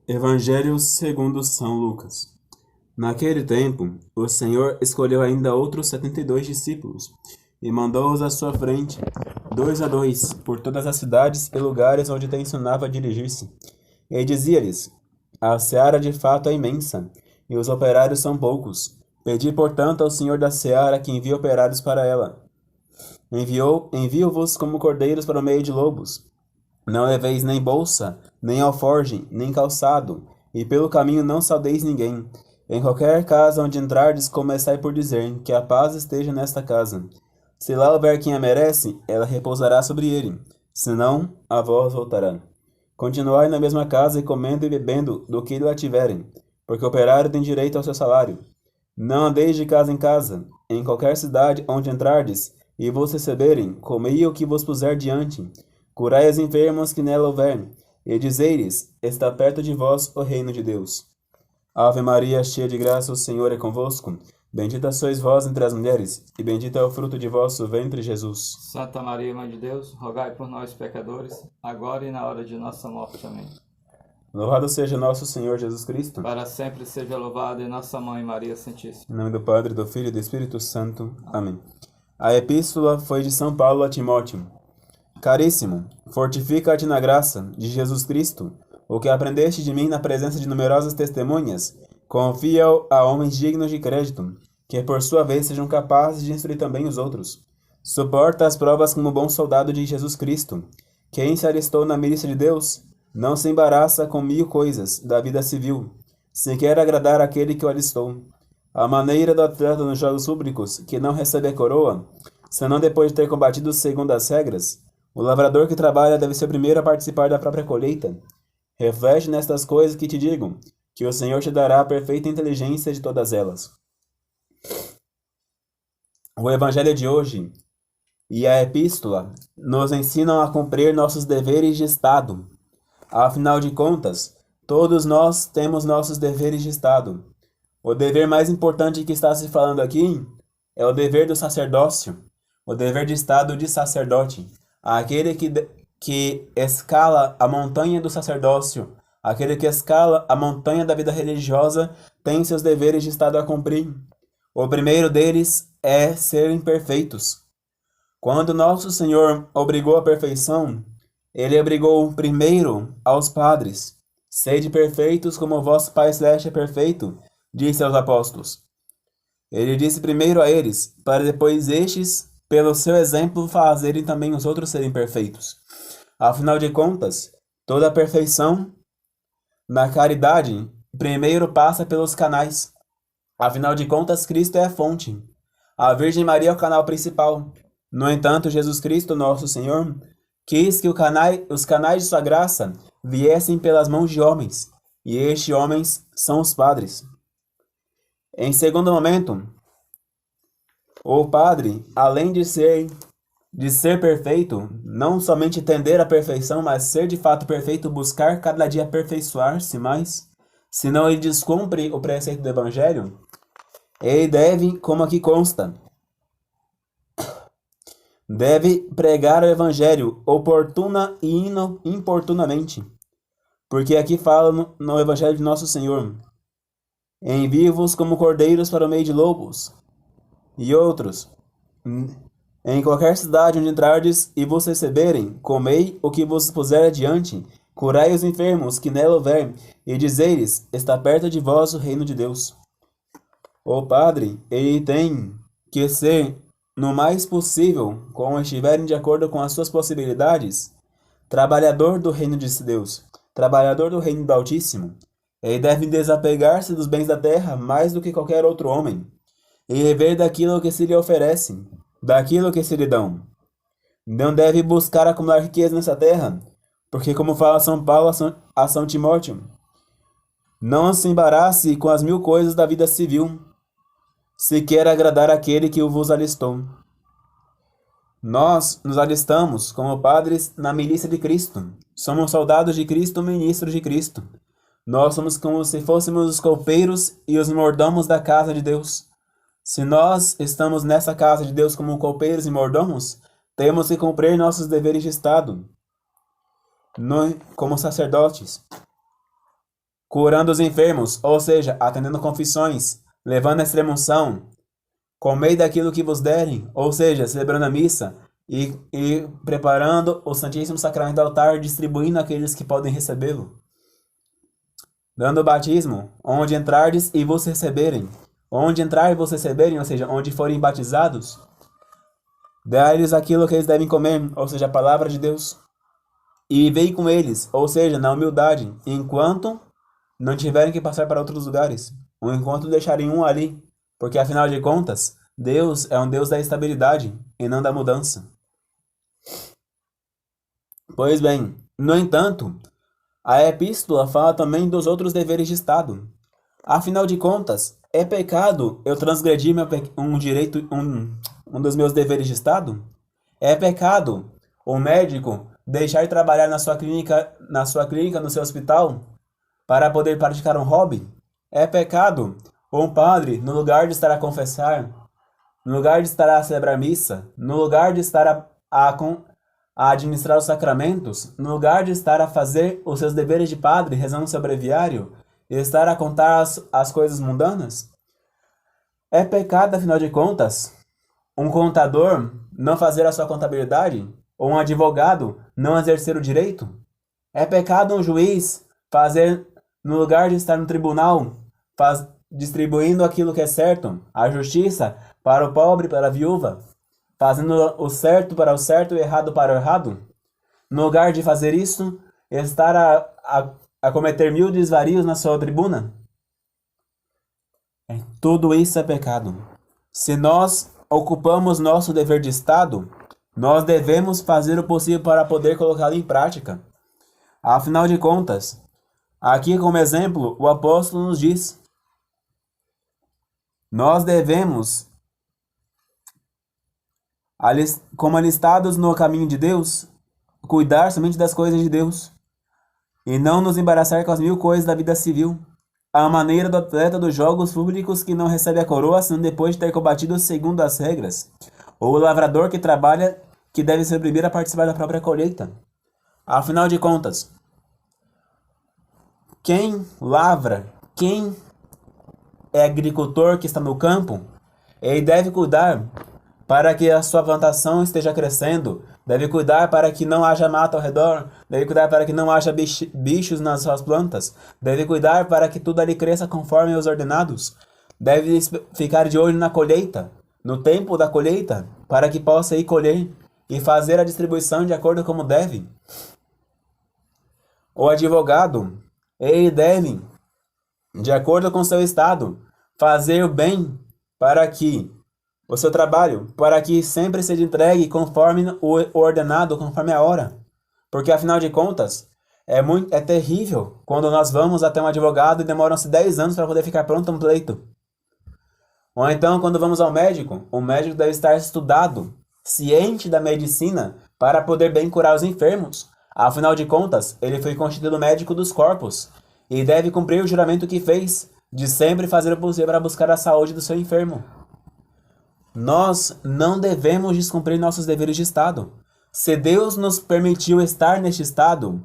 Evangelho segundo São Lucas. Naquele tempo, o Senhor escolheu ainda outros 72 discípulos e mandou-os à sua frente, dois a dois, por todas as cidades e lugares onde tencionava dirigir-se. E dizia-lhes: A seara de fato é imensa, e os operários são poucos. Pedi, portanto, ao Senhor da seara que envie operários para ela. Envio-vos como cordeiros para o meio de lobos. Não leveis nem bolsa, nem alforge, nem calçado, e pelo caminho não saudeis ninguém. Em qualquer casa onde entrardes, começai por dizer que a paz esteja nesta casa. Se lá houver quem a merece, ela repousará sobre ele, senão, a vós voltará. Continuai na mesma casa e comendo e bebendo do que lá tiverem, porque o operário tem direito ao seu salário. Não andeis de casa em casa. Em qualquer cidade onde entrardes e vos receberem, comei o que vos puser diante. Curai os enfermos que nela houver, e dizei-lhes: Está perto de vós o reino de Deus. Ave Maria, cheia de graça, o Senhor é convosco. Bendita sois vós entre as mulheres, e bendito é o fruto de vosso ventre, Jesus. Santa Maria, Mãe de Deus, rogai por nós, pecadores, agora e na hora de nossa morte. Amém. Louvado seja nosso Senhor Jesus Cristo. Para sempre seja louvada e nossa Mãe Maria Santíssima. Em nome do Padre, do Filho e do Espírito Santo. Amém. A epístola foi de São Paulo a Timóteo. Caríssimo, fortifica-te na graça de Jesus Cristo. O que aprendeste de mim na presença de numerosas testemunhas, confia-o a homens dignos de crédito, que por sua vez sejam capazes de instruir também os outros. Suporta as provas como bom soldado de Jesus Cristo. Quem se alistou na milícia de Deus, não se embaraça com 1000 coisas da vida civil, se quer agradar aquele que o alistou. A maneira do atleta nos jogos públicos, que não recebe a coroa, senão depois de ter combatido segundo as regras, o lavrador que trabalha deve ser o primeiro a participar da própria colheita. Reflete nestas coisas que te digo, que o Senhor te dará a perfeita inteligência de todas elas. O Evangelho de hoje e a Epístola nos ensinam a cumprir nossos deveres de Estado. Afinal de contas, todos nós temos nossos deveres de Estado. O dever mais importante que está se falando aqui é o dever do sacerdócio, o dever de Estado de sacerdote. Aquele que escala a montanha do sacerdócio, aquele que escala a montanha da vida religiosa, tem seus deveres de Estado a cumprir. O primeiro deles é serem perfeitos. Quando nosso Senhor obrigou a perfeição, ele obrigou primeiro aos padres. Sede perfeitos como vosso Pai Celeste é perfeito, disse aos apóstolos. Ele disse primeiro a eles, para depois estes, pelo seu exemplo, fazerem também os outros serem perfeitos. Afinal de contas, toda a perfeição na caridade primeiro passa pelos canais. Afinal de contas, Cristo é a fonte. A Virgem Maria é o canal principal. No entanto, Jesus Cristo, nosso Senhor, quis que os canais de sua graça viessem pelas mãos de homens, e estes homens são os padres. Em segundo momento, o padre, além de ser perfeito, não somente tender à perfeição, mas ser de fato perfeito, buscar cada dia aperfeiçoar-se mais, senão ele descumpre o preceito do Evangelho, ele deve, como aqui consta, deve pregar o Evangelho oportuna e importunamente, porque aqui fala no Evangelho de Nosso Senhor: envie-vos como cordeiros para o meio de lobos, e outros: em qualquer cidade onde entrardes e vos receberem, comei o que vos puser adiante, curai os enfermos que nela houver, e dizei-lhes: Está perto de vós o reino de Deus. O padre, ele tem que ser, no mais possível, como estiverem de acordo com as suas possibilidades, trabalhador do reino de Deus, trabalhador do reino do Altíssimo. Ele deve desapegar-se dos bens da terra mais do que qualquer outro homem, e viver daquilo que se lhe oferece, daquilo que se lhe dão. Não deve buscar acumular riqueza nessa terra, porque, como fala São Paulo a São Timóteo, não se embarace com as 1000 coisas da vida civil, se quer agradar aquele que o vos alistou. Nós nos alistamos como padres na milícia de Cristo. Somos soldados de Cristo, ministros de Cristo. Nós somos como se fôssemos os copeiros e os mordomos da casa de Deus. Se nós estamos nessa casa de Deus como copeiros e mordomos, temos que cumprir nossos deveres de Estado, como sacerdotes. curando os enfermos, ou seja, atendendo confissões, levando a extrema-unção, comei daquilo que vos derem, ou seja, celebrando a missa e preparando o Santíssimo Sacramento do altar, distribuindo àqueles que podem recebê-lo. Dando o batismo, onde entrardes e vos receberem. Onde entrar e vos receberem, ou seja, onde forem batizados, dai-lhes aquilo que eles devem comer, ou seja, a palavra de Deus. E vei com eles, ou seja, na humildade, enquanto não tiverem que passar para outros lugares, ou enquanto deixarem um ali, porque afinal de contas, Deus é um Deus da estabilidade e não da mudança. Pois bem, no entanto, a epístola fala também dos outros deveres de Estado. Afinal de contas, é pecado eu transgredir um dos meus deveres de Estado? É pecado o médico deixar de trabalhar na sua clínica, no seu hospital, para poder praticar um hobby? É pecado um padre, no lugar de estar a confessar, no lugar de estar a celebrar missa, no lugar de estar a administrar os sacramentos, no lugar de estar a fazer os seus deveres de padre, rezando seu breviário, e estar a contar as coisas mundanas? É pecado, afinal de contas, um contador não fazer a sua contabilidade? Ou um advogado não exercer o direito? É pecado um juiz fazer, no lugar de estar no tribunal, distribuindo aquilo que é certo, a justiça para o pobre, para a viúva, fazendo o certo para o certo e o errado para o errado? No lugar de fazer isso, estar a cometer mil desvarios na sua tribuna? Tudo isso é pecado. Se nós ocupamos nosso dever de Estado, nós devemos fazer o possível para poder colocá-lo em prática. Afinal de contas, aqui como exemplo, o apóstolo nos diz: nós devemos, como alistados no caminho de Deus, cuidar somente das coisas de Deus, e não nos embaraçar com as mil coisas da vida civil, à maneira do atleta dos jogos públicos que não recebe a coroa senão depois de ter combatido segundo as regras, ou o lavrador que trabalha, que deve ser o primeiro a participar da própria colheita. Afinal de contas, quem lavra, quem é agricultor que está no campo, ele deve cuidar para que a sua plantação esteja crescendo, deve cuidar para que não haja mata ao redor, deve cuidar para que não haja bichos nas suas plantas, deve cuidar para que tudo ali cresça conforme os ordenados, deve ficar de olho na colheita, no tempo da colheita, para que possa ir colher e fazer a distribuição de acordo como deve. O advogado, ele deve, de acordo com seu estado, fazer o bem para que o seu trabalho, para que sempre seja entregue conforme o ordenado, conforme a hora. Porque, afinal de contas, é terrível quando nós vamos até um advogado e demoram-se 10 anos para poder ficar pronto um pleito. Ou então, quando vamos ao médico, o médico deve estar estudado, ciente da medicina, para poder bem curar os enfermos. Afinal de contas, ele foi constituído médico dos corpos e deve cumprir o juramento que fez, de sempre fazer o possível para buscar a saúde do seu enfermo. Nós não devemos descumprir nossos deveres de Estado. Se Deus nos permitiu estar neste estado,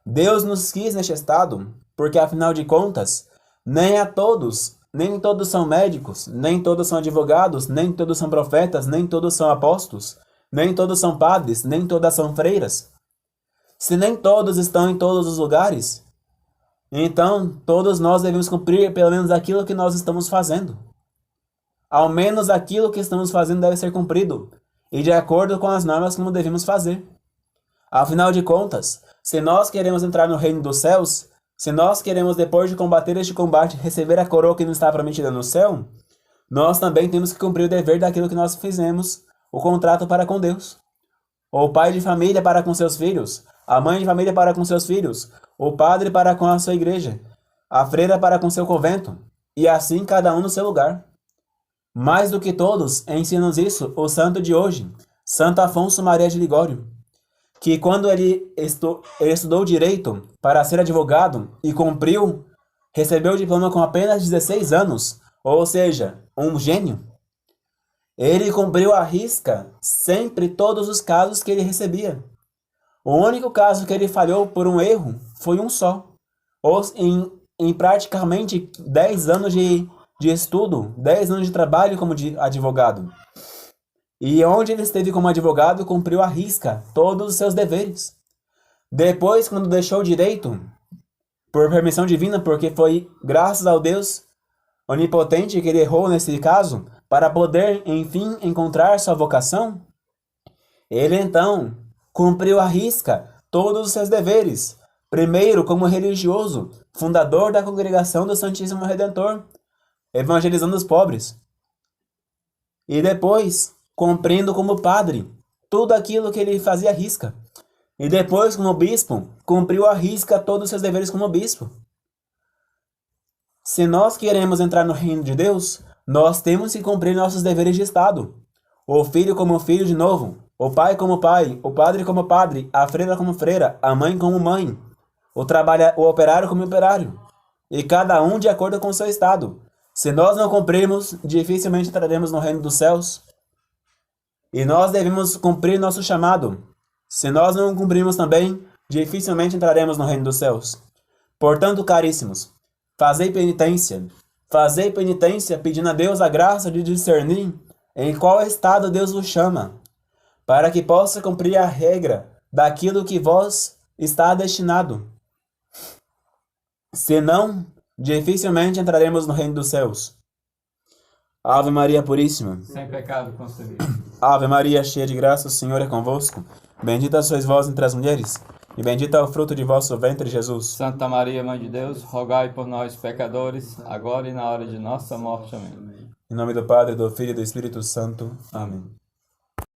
Deus nos quis neste estado, porque afinal de contas, nem todos são médicos, nem todos são advogados, nem todos são profetas, nem todos são apóstolos, nem todos são padres, nem todas são freiras. Se nem todos estão em todos os lugares, então todos nós devemos cumprir pelo menos aquilo que nós estamos fazendo. Ao menos aquilo que estamos fazendo deve ser cumprido, e de acordo com as normas como devemos fazer. Afinal de contas, se nós queremos entrar no reino dos céus, se nós queremos, depois de combater este combate, receber a coroa que nos está prometida no céu, nós também temos que cumprir o dever daquilo que nós fizemos, o contrato para com Deus. O pai de família para com seus filhos, a mãe de família para com seus filhos, o padre para com a sua igreja, a freira para com seu convento, e assim cada um no seu lugar. Mais do que todos, ensina-nos isso o santo de hoje, Santo Afonso Maria de Ligório, que quando ele estudou direito para ser advogado e cumpriu, recebeu o diploma com apenas 16 anos, ou seja, um gênio. Ele cumpriu à risca sempre todos os casos que ele recebia. O único caso que ele falhou por um erro foi um só, em praticamente 10 anos de estudo, 10 anos de trabalho como advogado. E onde ele esteve como advogado, cumpriu à risca todos os seus deveres. Depois, quando deixou o direito, por permissão divina, porque foi graças ao Deus onipotente que ele errou nesse caso, para poder, enfim, encontrar sua vocação, ele então cumpriu à risca todos os seus deveres. Primeiro, como religioso, fundador da congregação do Santíssimo Redentor, evangelizando os pobres. E depois, cumprindo como padre tudo aquilo que ele fazia à risca. E depois, como bispo, cumpriu à risca todos os seus deveres como bispo. Se nós queremos entrar no reino de Deus, nós temos que cumprir nossos deveres de Estado. O filho como filho de novo, o pai como pai, o padre como padre, a freira como freira, a mãe como mãe, o operário como operário, e cada um de acordo com o seu estado. Se nós não cumprirmos, dificilmente entraremos no reino dos céus. E nós devemos cumprir nosso chamado. Se nós não cumprirmos também, dificilmente entraremos no reino dos céus. Portanto, caríssimos, fazei penitência pedindo a Deus a graça de discernir em qual estado Deus vos chama, para que possa cumprir a regra daquilo que vós está destinado. Senão, dificilmente entraremos no reino dos céus. Ave Maria Puríssima, sem pecado concebido. Ave Maria, cheia de graça, o Senhor é convosco. Bendita sois vós entre as mulheres, e bendito é o fruto de vosso ventre, Jesus. Santa Maria, Mãe de Deus, rogai por nós, pecadores, agora e na hora de nossa morte. Amém. Em nome do Padre, do Filho e do Espírito Santo. Amém.